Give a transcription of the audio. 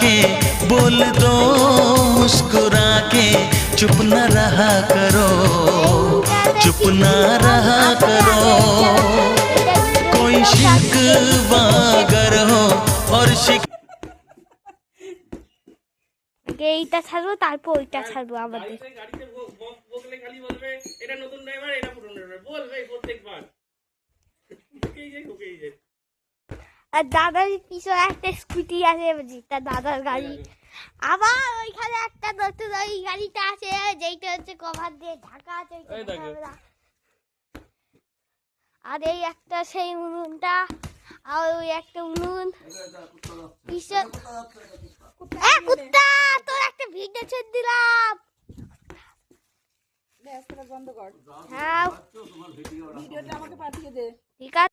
के बोल दो मुस्कुरा के, चुप न रहा करो, चुप न रहा करो। कोई शिकवा अगर हो और এইটা ছাড়বো, তারপর ওইটা ছাড়বো আমাদের। আর দাদার পিছনে একটা স্কুটি আছে, তার দাদার গাড়ি। আবার ওইখানে একটা নতুন ওই গাড়িটা আছে, যেইটা হচ্ছে কভার দিয়ে ঢাকা আছে। আর এই একটা সেই উনুনটা, আর ওই একটা উনুন পিছন। কুত্তা, তোর একটা ভিডিও ছেড়ে দিলাম। হ্যাঁ, ভিডিওটা আমাকে পাঠিয়ে দে। ঠিক আছে।